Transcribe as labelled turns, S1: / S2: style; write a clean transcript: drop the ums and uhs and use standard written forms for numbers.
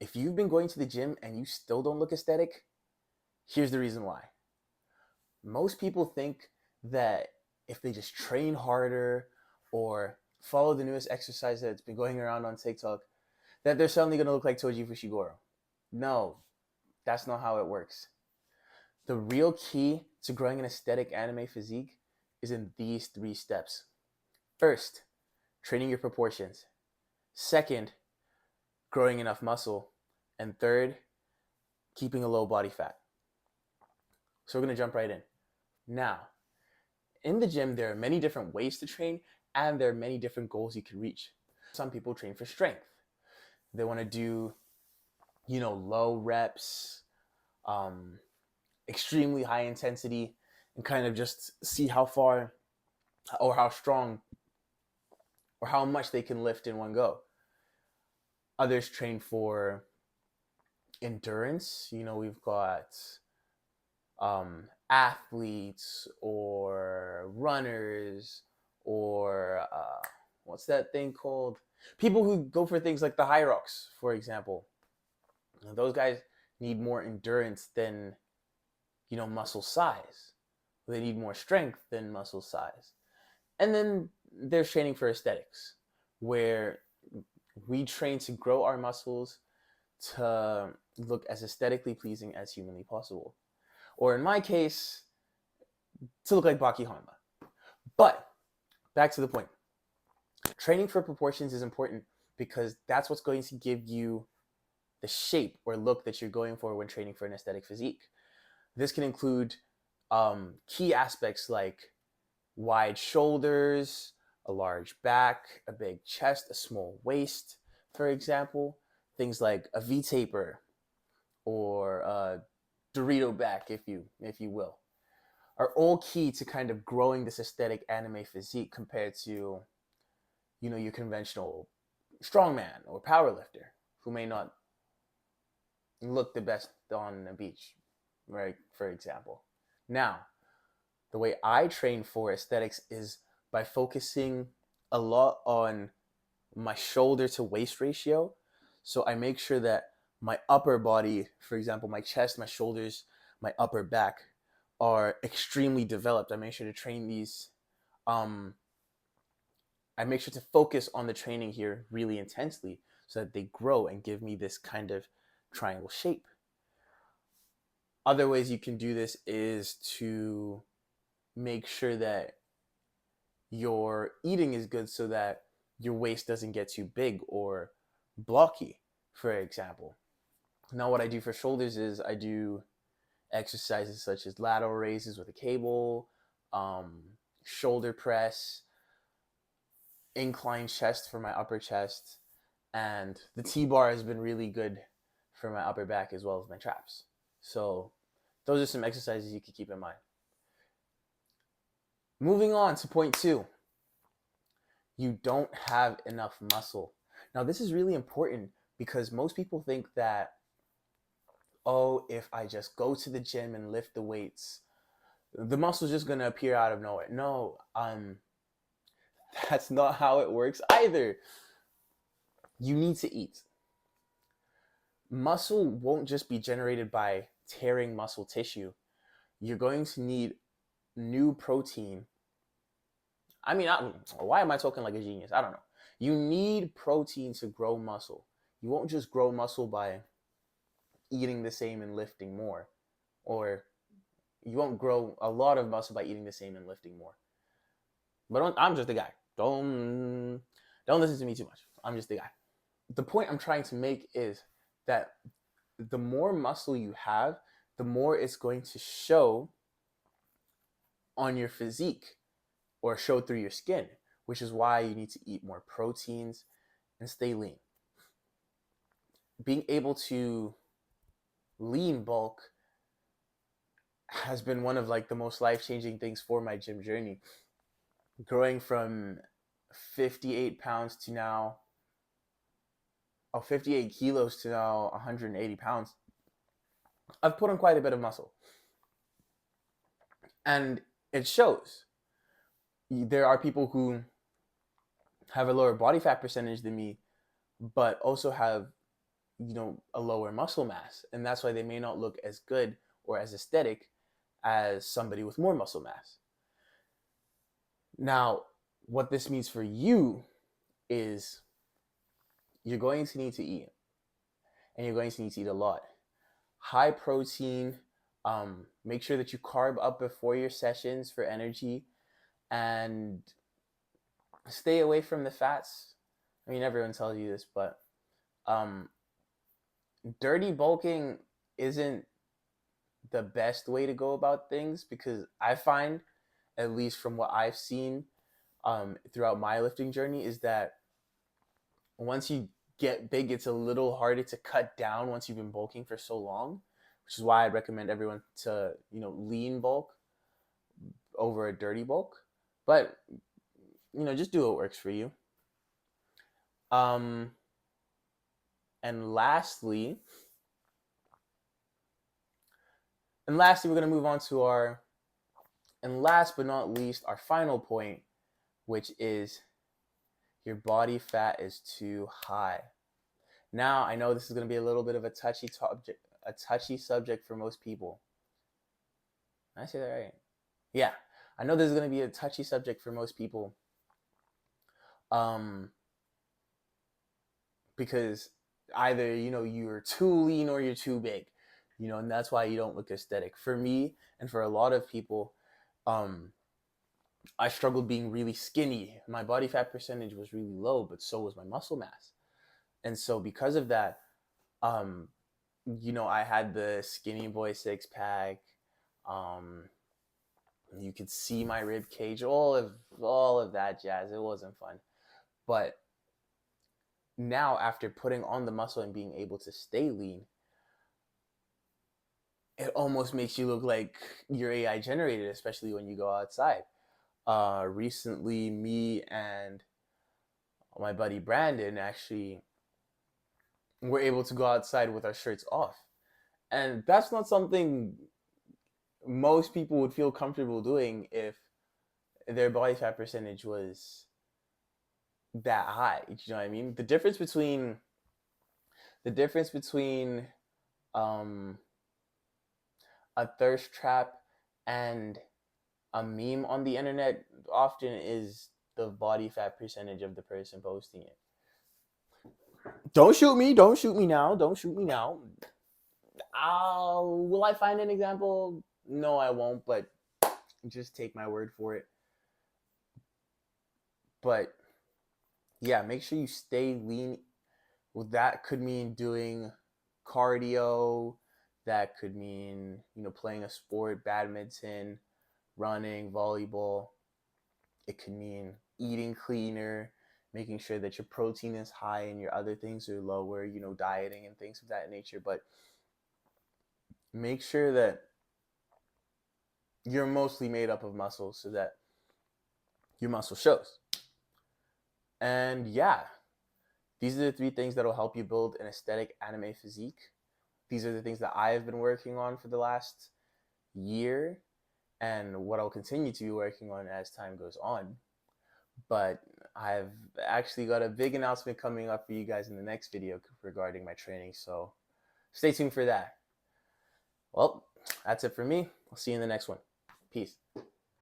S1: If you've been going to the gym and you still don't look aesthetic, here's the reason why. Most people think that if they just train harder or follow the newest exercise that's been going around on TikTok, that they're suddenly going to look like Toji Fushiguro. No, that's not how it works. The real key to growing an aesthetic anime physique is in these 3 steps. First, training your proportions. Second, growing enough muscle. And third, keeping a low body fat. So we're going to jump right in. Now, in the gym, there are many different ways to train, and there are many different goals you can reach. Some people train for strength. They want to do, low reps, extremely high intensity, and kind of just see how far or how strong or how much they can lift in one go. Others train for endurance. We've got athletes or runners or what's that thing called? People who go for things like the high rocks, for example. Those guys need more endurance than muscle size. They need more strength than muscle size. And then there's training for aesthetics, where we train to grow our muscles to look as aesthetically pleasing as humanly possible. Or in my case, to look like Baki Hanma. But back to the point. Training for proportions is important because that's what's going to give you the shape or look that you're going for when training for an aesthetic physique. This can include key aspects like wide shoulders, a large back, a big chest, a small waist, for example. Things like a V-taper or a Dorito back, if you will, are all key to kind of growing this aesthetic anime physique compared to, your conventional strongman or powerlifter who may not look the best on the beach, right? For example. Now, the way I train for aesthetics is by focusing a lot on my shoulder to waist ratio. So I make sure that my upper body, for example, my chest, my shoulders, my upper back are extremely developed. I make sure to train these. I make sure to focus on the training here really intensely so that they grow and give me this kind of triangle shape. Other ways you can do this is to make sure that your eating is good so that your waist doesn't get too big or blocky, for example. Now, what I do for shoulders is I do exercises such as lateral raises with a cable, shoulder press, incline chest for my upper chest, and the T-bar has been really good for my upper back as well as my traps. So those are some exercises you can keep in mind. Moving on to point 2. You don't have enough muscle. Now, this is really important because most people think that, oh, if I just go to the gym and lift the weights, the muscle's just going to appear out of nowhere. No, that's not how it works either. You need to eat. Muscle won't just be generated by tearing muscle tissue. You're going to need new protein. Why am I talking like a genius? I don't know. You need protein to grow muscle. You won't just grow muscle by eating the same and lifting more. Or you won't grow a lot of muscle by eating the same and lifting more. But I'm just a guy. Don't listen to me too much. I'm just a guy. The point I'm trying to make is that the more muscle you have, the more it's going to show on your physique or show through your skin, which is why you need to eat more proteins and stay lean. Being able to lean bulk has been one of the most life-changing things for my gym journey. Growing from 58 pounds to now, 58 kilos to now 180 pounds, I've put on quite a bit of muscle. And it shows. There are people who have a lower body fat percentage than me, but also have, a lower muscle mass, and that's why they may not look as good or as aesthetic as somebody with more muscle mass. Now, what this means for you is you're going to need to eat, and you're going to need to eat a lot. High protein. Make sure that you carb up before your sessions for energy, and stay away from the fats. I mean, everyone tells you this, but um, dirty bulking isn't the best way to go about things, because I find, at least from what I've seen throughout my lifting journey, is that once you get big, it's a little harder to cut down once you've been bulking for so long, which is why I'd recommend everyone to, lean bulk over a dirty bulk. But, just do what works for you. Um, and lastly, we're going to move on to and last but not least, our final point, which is your body fat is too high. Now, I know this is going to be a little bit of a touchy subject for most people. Did I say that right? Yeah, I know this is going to be a touchy subject for most people. Because either, you're too lean or you're too big, and that's why you don't look aesthetic. For me, and for a lot of people, I struggled being really skinny. My body fat percentage was really low, but so was my muscle mass. And so because of that, I had the skinny boy six pack. You could see my rib cage, all of that jazz. It wasn't fun. But now, after putting on the muscle and being able to stay lean, it almost makes you look like you're AI generated, especially when you go outside. Recently, me and my buddy Brandon actually were able to go outside with our shirts off. And that's not something most people would feel comfortable doing if their body fat percentage was that high. You know what I mean? The difference between a thirst trap and a meme on the internet often is the body fat percentage of the person posting it. Don't shoot me now. Will I find an example? No, I won't, but just take my word for it. But yeah, make sure you stay lean. Well, that could mean doing cardio. That could mean, playing a sport, badminton, running, volleyball. It could mean eating cleaner, making sure that your protein is high and your other things are lower, dieting and things of that nature. But make sure that you're mostly made up of muscle so that your muscle shows. And yeah, these are the 3 things that will help you build an aesthetic anime physique. These are the things that I've been working on for the last year, and what I'll continue to be working on as time goes on. But I've actually got a big announcement coming up for you guys in the next video regarding my training, so stay tuned for that. Well, that's it for me. I'll see you in the next one. Peace.